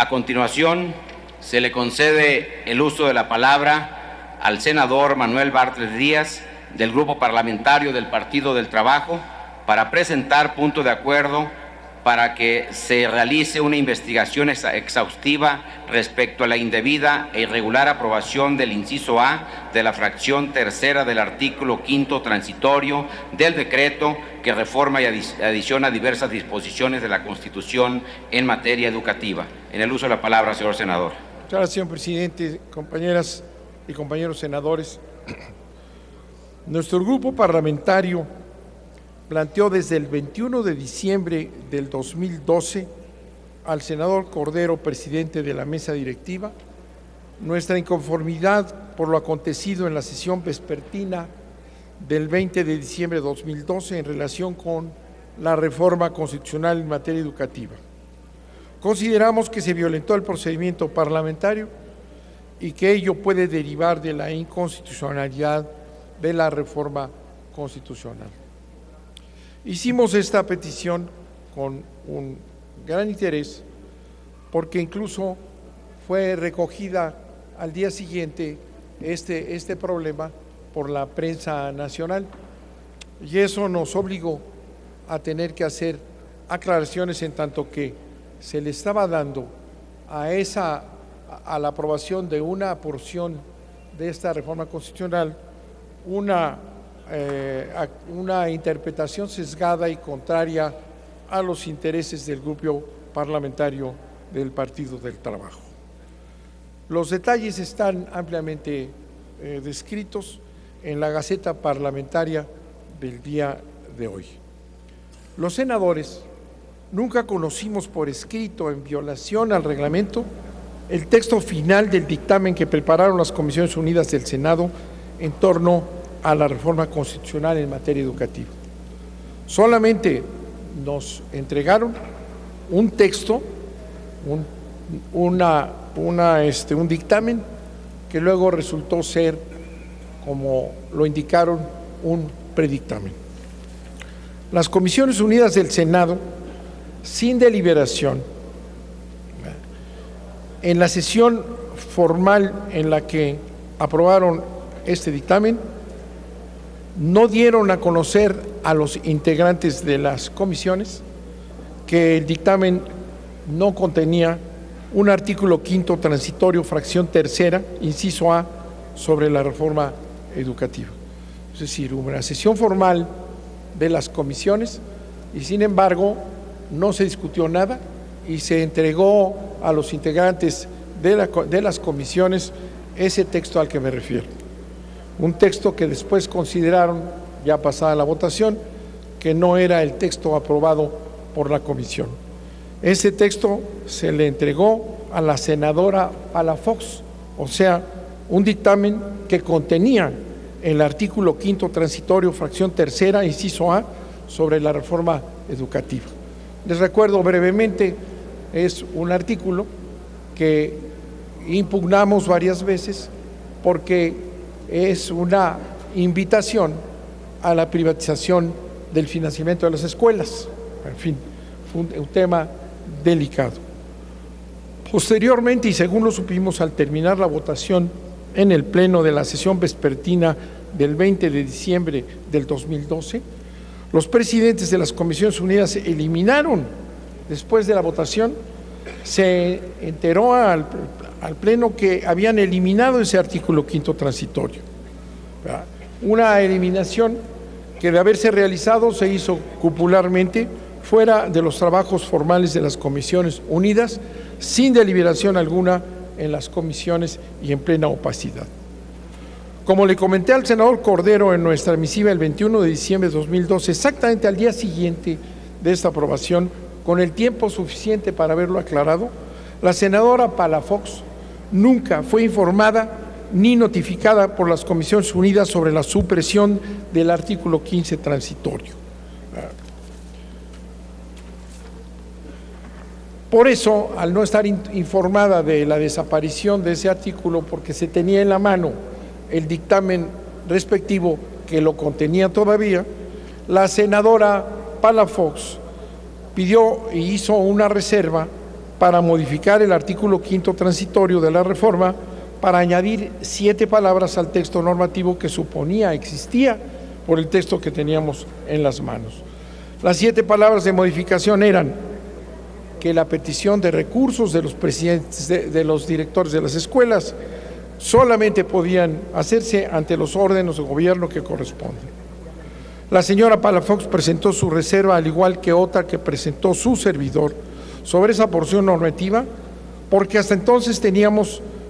A continuación, se le concede el uso de la palabra al senador Manuel Bartlett Díaz, del Grupo Parlamentario del Partido del Trabajo, para presentar punto de acuerdo para que se realice una investigación exhaustiva respecto a la indebida e irregular aprobación del inciso A de la fracción tercera del artículo 5º transitorio del decreto que reforma y adiciona diversas disposiciones de la Constitución en materia educativa. En el uso de la palabra, señor senador. Muchas gracias, señor presidente, compañeras y compañeros senadores. Nuestro grupo parlamentario planteó desde el 21 de diciembre del 2012 al senador Cordero, presidente de la mesa directiva, nuestra inconformidad por lo acontecido en la sesión vespertina del 20 de diciembre de 2012 en relación con la reforma constitucional en materia educativa. Consideramos que se violentó el procedimiento parlamentario y que ello puede derivar de la inconstitucionalidad de la reforma constitucional. Hicimos esta petición con un gran interés porque incluso fue recogida al día siguiente este problema por la prensa nacional y eso nos obligó a tener que hacer aclaraciones en tanto que se le estaba dando a la aprobación de una porción de esta reforma constitucional una interpretación sesgada y contraria a los intereses del grupo parlamentario del Partido del Trabajo. Los detalles están ampliamente descritos en la Gaceta Parlamentaria del día de hoy. Los senadores nunca conocimos por escrito, en violación al reglamento, el texto final del dictamen que prepararon las Comisiones Unidas del Senado en torno a la reforma constitucional en materia educativa. Solamente nos entregaron un texto, un dictamen que luego resultó ser, como lo indicaron, un predictamen. Las Comisiones Unidas del Senado, sin deliberación, en la sesión formal en la que aprobaron este dictamen, no dieron a conocer a los integrantes de las comisiones que el dictamen no contenía un artículo 5º transitorio, fracción tercera, inciso A, sobre la reforma educativa. Es decir, hubo una sesión formal de las comisiones y sin embargo no se discutió nada y se entregó a los integrantes de las comisiones ese texto al que me refiero. Un texto que después consideraron, ya pasada la votación, que no era el texto aprobado por la comisión. Ese texto se le entregó a la senadora Palafox, o sea, un dictamen que contenía el artículo 5º transitorio, fracción tercera, inciso A, sobre la reforma educativa. Les recuerdo brevemente, es un artículo que impugnamos varias veces porque es una invitación a la privatización del financiamiento de las escuelas. En fin, fue un tema delicado. Posteriormente, y según lo supimos al terminar la votación en el pleno de la sesión vespertina del 20 de diciembre del 2012, los presidentes de las Comisiones Unidas eliminaron, después de la votación, se enteró al pleno que habían eliminado ese artículo 5º transitorio. Una eliminación que de haberse realizado se hizo cupularmente fuera de los trabajos formales de las Comisiones Unidas, sin deliberación alguna en las comisiones y en plena opacidad. Como le comenté al senador Cordero en nuestra misiva el 21 de diciembre de 2012, exactamente al día siguiente de esta aprobación, con el tiempo suficiente para haberlo aclarado, la senadora Palafox nunca fue informada ni notificada por las Comisiones Unidas sobre la supresión del artículo 15 transitorio. Por eso, al no estar informada de la desaparición de ese artículo, porque se tenía en la mano el dictamen respectivo que lo contenía todavía, la senadora Palafox pidió y hizo una reserva para modificar el artículo 5º transitorio de la reforma para añadir 7 palabras al texto normativo que suponía existía por el texto que teníamos en las manos. Las 7 palabras de modificación eran que la petición de recursos de los presidentes de los directores de las escuelas solamente podían hacerse ante los órdenes de gobierno que corresponden. La señora Palafox presentó su reserva, al igual que otra que presentó su servidor, sobre esa porción normativa, porque hasta entonces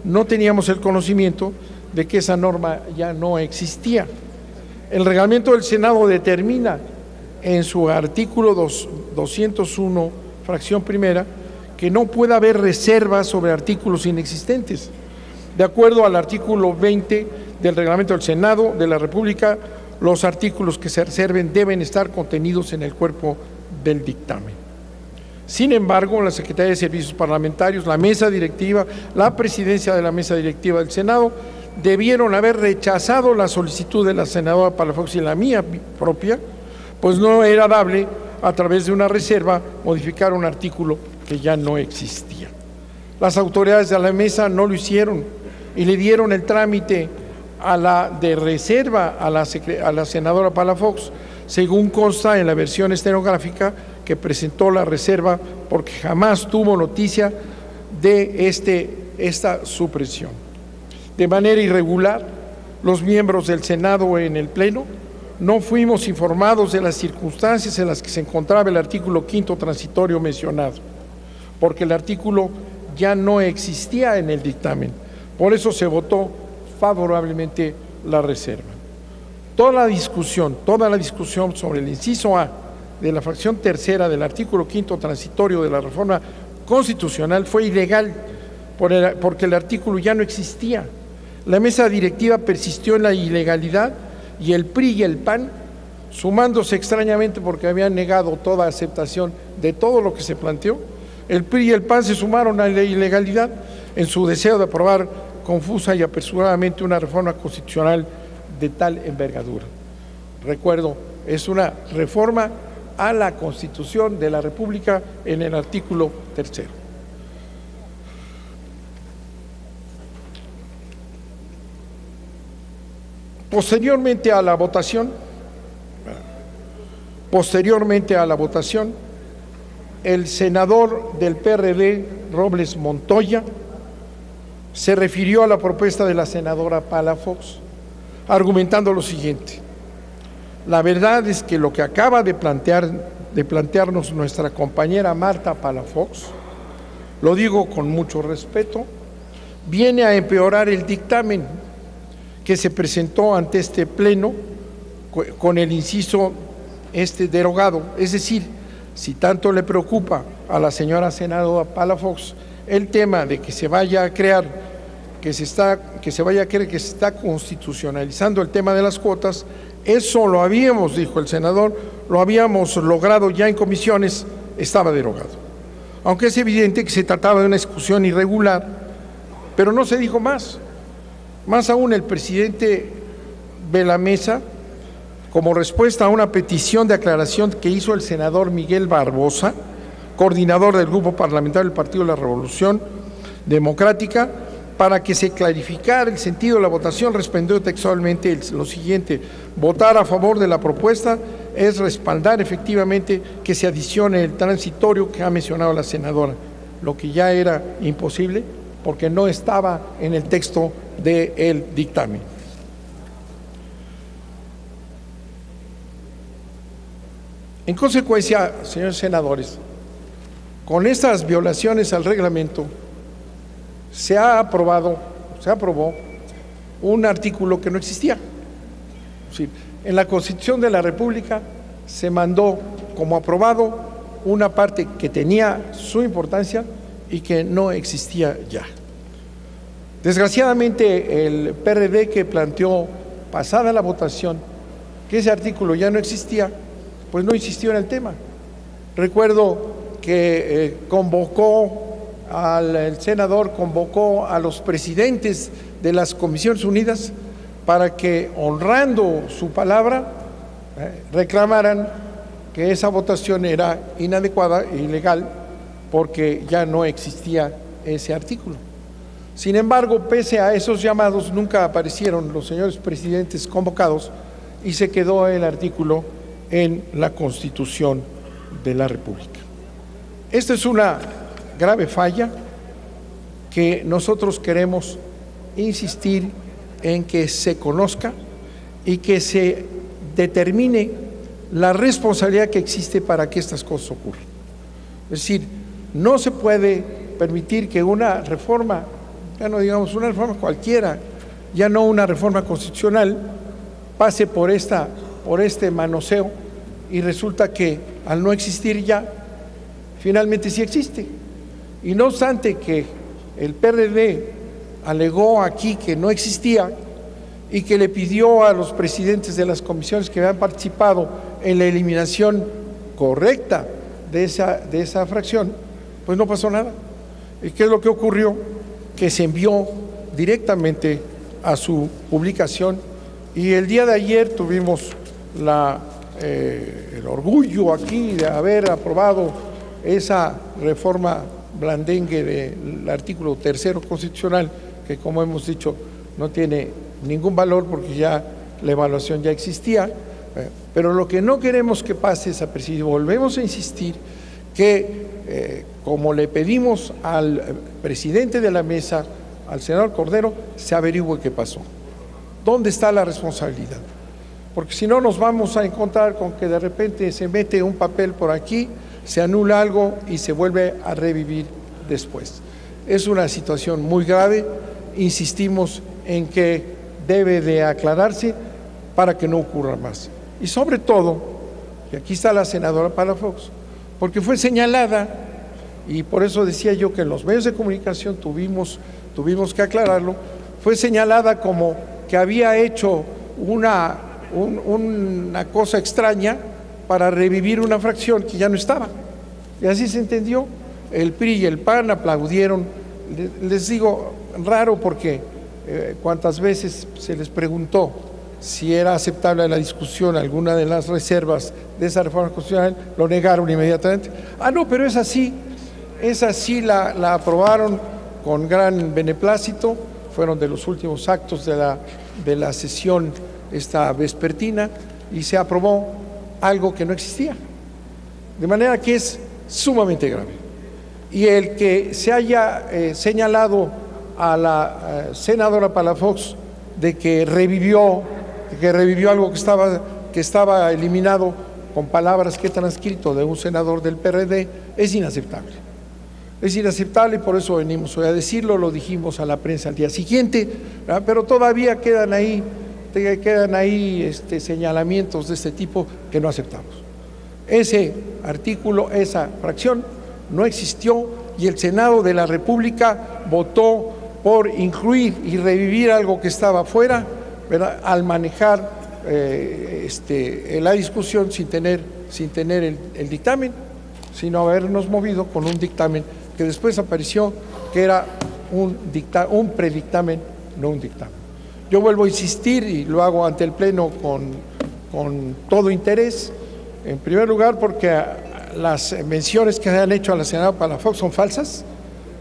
no teníamos el conocimiento de que esa norma ya no existía. El reglamento del Senado determina en su artículo 201, fracción primera, que no puede haber reservas sobre artículos inexistentes. De acuerdo al artículo 20 del reglamento del Senado de la República, los artículos que se reserven deben estar contenidos en el cuerpo del dictamen. Sin embargo, la Secretaría de Servicios Parlamentarios, la mesa directiva, la presidencia de la mesa directiva del Senado debieron haber rechazado la solicitud de la senadora Palafox y la mía propia, pues no era dable a través de una reserva modificar un artículo que ya no existía. Las autoridades de la mesa no lo hicieron y le dieron el trámite de reserva a la senadora Palafox, según consta en la versión estenográfica que presentó la reserva, porque jamás tuvo noticia de esta supresión. De manera irregular, los miembros del Senado en el Pleno no fuimos informados de las circunstancias en las que se encontraba el artículo 5º transitorio mencionado, porque el artículo ya no existía en el dictamen. Por eso se votó favorablemente la reserva. Toda la discusión sobre el inciso A de la fracción tercera del artículo 5º transitorio de la reforma constitucional fue ilegal porque el artículo ya no existía. La mesa directiva persistió en la ilegalidad y el PRI y el PAN, sumándose extrañamente porque habían negado toda aceptación de todo lo que se planteó, el PRI y el PAN se sumaron a la ilegalidad en su deseo de aprobar confusa y apresuradamente una reforma constitucional de tal envergadura. Recuerdo, es una reforma a la Constitución de la República en el artículo 3º. Posteriormente a la votación, el senador del PRD, Robles Montoya, se refirió a la propuesta de la senadora Palafox, argumentando lo siguiente: la verdad es que lo que acaba de plantearnos nuestra compañera Marta Palafox, lo digo con mucho respeto, viene a empeorar el dictamen que se presentó ante este Pleno con el inciso derogado. Es decir, si tanto le preocupa a la señora senadora Palafox el tema de que se vaya a creer que se está constitucionalizando el tema de las cuotas, eso lo habíamos, dijo el senador, lo habíamos logrado ya en comisiones, estaba derogado. Aunque es evidente que se trataba de una discusión irregular, pero no se dijo más. Más aún, el presidente de la mesa, como respuesta a una petición de aclaración que hizo el senador Miguel Barbosa, coordinador del Grupo Parlamentario del Partido de la Revolución Democrática, para que se clarificara el sentido de la votación, respondió textualmente lo siguiente: votar a favor de la propuesta es respaldar efectivamente que se adicione el transitorio que ha mencionado la senadora, lo que ya era imposible porque no estaba en el texto del dictamen. En consecuencia, señores senadores, con estas violaciones al reglamento se aprobó un artículo que no existía. Es decir, en la Constitución de la República se mandó como aprobado una parte que tenía su importancia y que no existía ya. Desgraciadamente, el PRD, que planteó, pasada la votación, que ese artículo ya no existía, pues no insistió en el tema. Recuerdo que el senador convocó a los presidentes de las Comisiones Unidas para que, honrando su palabra, reclamaran que esa votación era inadecuada e ilegal porque ya no existía ese artículo. Sin embargo, pese a esos llamados, nunca aparecieron los señores presidentes convocados y se quedó el artículo en la Constitución de la República. Esta es una grave falla que nosotros queremos insistir en que se conozca y que se determine la responsabilidad que existe para que estas cosas ocurran. Es decir, no se puede permitir que una reforma, ya no digamos una reforma cualquiera, ya no una reforma constitucional, pase por este manoseo y resulta que al no existir ya, finalmente sí existe. Y no obstante que el PRD alegó aquí que no existía y que le pidió a los presidentes de las comisiones que habían participado en la eliminación correcta de esa fracción, pues no pasó nada. ¿Y qué es lo que ocurrió? Que se envió directamente a su publicación y el día de ayer tuvimos el orgullo aquí de haber aprobado esa reforma blandengue del artículo 3º constitucional, que como hemos dicho no tiene ningún valor porque ya la evaluación ya existía, pero lo que no queremos que pase desapercibido, volvemos a insistir que como le pedimos al presidente de la mesa, al senador Cordero, se averigüe qué pasó, dónde está la responsabilidad, porque si no nos vamos a encontrar con que de repente se mete un papel por aquí, se anula algo y se vuelve a revivir después. Es una situación muy grave, insistimos en que debe de aclararse para que no ocurra más. Y sobre todo, y aquí está la senadora Palafox, porque fue señalada, y por eso decía yo que en los medios de comunicación tuvimos que aclararlo, fue señalada como que había hecho una cosa extraña para revivir una fracción que ya no estaba. Y así se entendió. El PRI y el PAN aplaudieron. Les digo, raro porque cuántas veces se les preguntó si era aceptable a la discusión alguna de las reservas de esa reforma constitucional, lo negaron inmediatamente. No, pero es así la aprobaron con gran beneplácito, fueron de los últimos actos de la sesión esta vespertina y se aprobó algo que no existía, de manera que es sumamente grave. Y el que se haya señalado a la senadora Palafox de que revivió algo que estaba eliminado con palabras que he transcrito de un senador del PRD, es inaceptable. Es inaceptable y por eso venimos hoy a decirlo, lo dijimos a la prensa al día siguiente, ¿verdad? Pero todavía quedan ahí señalamientos de este tipo que no aceptamos. Ese artículo, esa fracción no existió y el Senado de la República votó por incluir y revivir algo que estaba fuera, ¿verdad? Al manejar la discusión sin tener el dictamen, sino habernos movido con un dictamen que después apareció que era un predictamen, no un dictamen. Yo vuelvo a insistir y lo hago ante el Pleno con todo interés, en primer lugar porque las menciones que se han hecho a la senadora Palafox son falsas,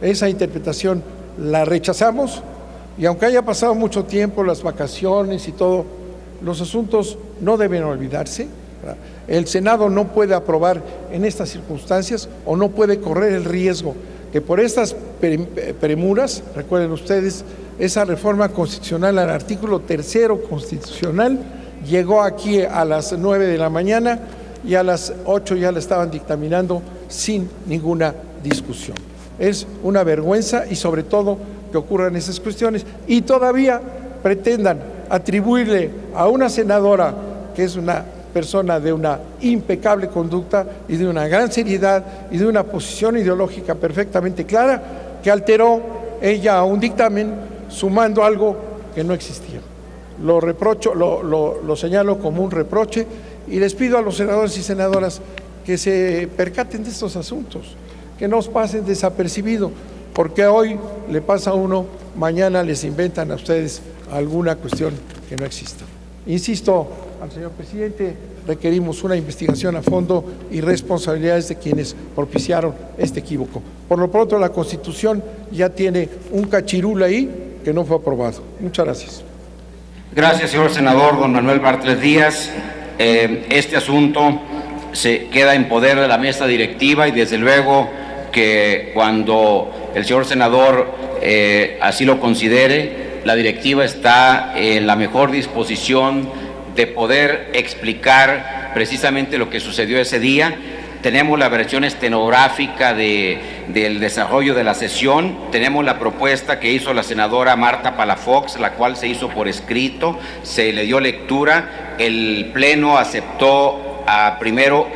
esa interpretación la rechazamos y aunque haya pasado mucho tiempo, las vacaciones y todo, los asuntos no deben olvidarse. El Senado no puede aprobar en estas circunstancias o no puede correr el riesgo que por estas premuras, recuerden ustedes, esa reforma constitucional al artículo 3º constitucional llegó aquí a las 9 de la mañana y a las 8 ya la estaban dictaminando sin ninguna discusión. Es una vergüenza y sobre todo que ocurran esas cuestiones y todavía pretendan atribuirle a una senadora que es una persona de una impecable conducta y de una gran seriedad y de una posición ideológica perfectamente clara, que alteró ella a un dictamen sumando algo que no existía. Lo reprocho, lo señalo como un reproche y les pido a los senadores y senadoras que se percaten de estos asuntos, que no pasen desapercibidos, porque hoy le pasa a uno, mañana les inventan a ustedes alguna cuestión que no exista. Insisto al señor presidente, requerimos una investigación a fondo y responsabilidades de quienes propiciaron este equívoco. Por lo pronto, la Constitución ya tiene un cachirul ahí que no fue aprobado. Muchas gracias. Gracias, señor senador don Manuel Bartlett Díaz. Este asunto se queda en poder de la mesa directiva y desde luego que cuando el señor senador así lo considere, la directiva está en la mejor disposición de poder explicar precisamente lo que sucedió ese día. Tenemos la versión estenográfica del desarrollo de la sesión, tenemos la propuesta que hizo la senadora Marta Palafox, la cual se hizo por escrito, se le dio lectura, el Pleno aceptó primero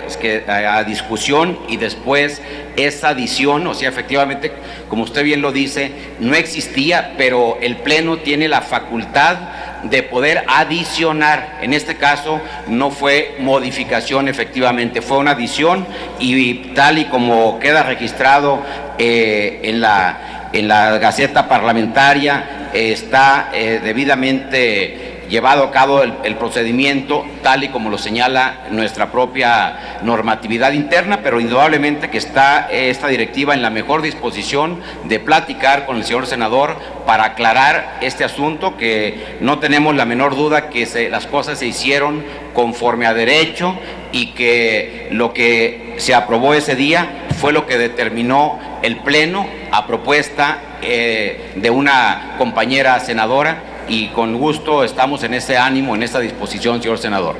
a discusión y después esa adición, o sea, efectivamente, como usted bien lo dice, no existía, pero el Pleno tiene la facultad de poder adicionar. En este caso no fue modificación, efectivamente, fue una adición y tal y como queda registrado en la Gaceta Parlamentaria, está debidamente llevado a cabo el procedimiento tal y como lo señala nuestra propia normatividad interna, pero indudablemente que está esta directiva en la mejor disposición de platicar con el señor senador para aclarar este asunto, que no tenemos la menor duda que las cosas se hicieron conforme a derecho y que lo que se aprobó ese día fue lo que determinó el Pleno a propuesta de una compañera senadora, y con gusto estamos en ese ánimo, en esa disposición, señor senador.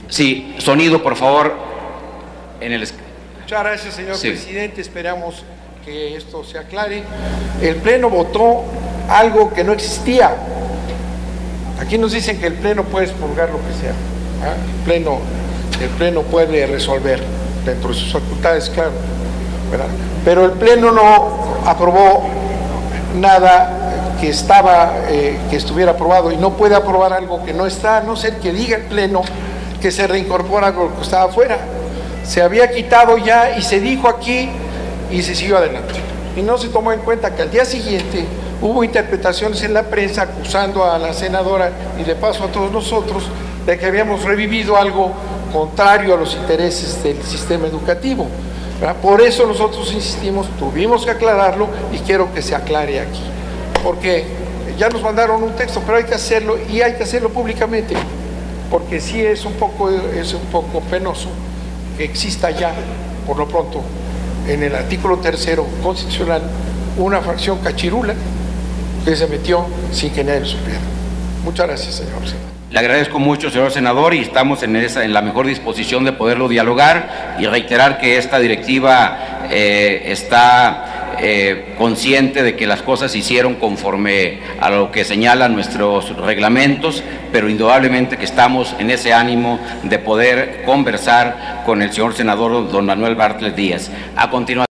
Sí, sonido, por favor. Muchas gracias, señor presidente. Esperamos que esto se aclare. El Pleno votó algo que no existía. Aquí nos dicen que el Pleno puede expurgar lo que sea. El Pleno puede resolver dentro de sus facultades, claro, ¿verdad? Pero el Pleno no aprobó nada que estuviera aprobado, y no puede aprobar algo que no está, a no ser que diga el Pleno que se reincorpora algo que estaba afuera. Se había quitado ya y se dijo aquí y se siguió adelante. Y no se tomó en cuenta que al día siguiente hubo interpretaciones en la prensa acusando a la senadora y de paso a todos nosotros de que habíamos revivido algo contrario a los intereses del sistema educativo, ¿verdad? Por eso nosotros insistimos, tuvimos que aclararlo y quiero que se aclare aquí, porque ya nos mandaron un texto, pero hay que hacerlo y hay que hacerlo públicamente, porque sí es un poco penoso que exista ya, por lo pronto, en el artículo 3º constitucional, una fracción cachirula que se metió sin que nadie lo supiera. Muchas gracias, señor senador. Le agradezco mucho, señor senador, y estamos en la mejor disposición de poderlo dialogar y reiterar que esta directiva está consciente de que las cosas se hicieron conforme a lo que señalan nuestros reglamentos, pero indudablemente que estamos en ese ánimo de poder conversar con el señor senador don Manuel Bartlett Díaz. A continuación.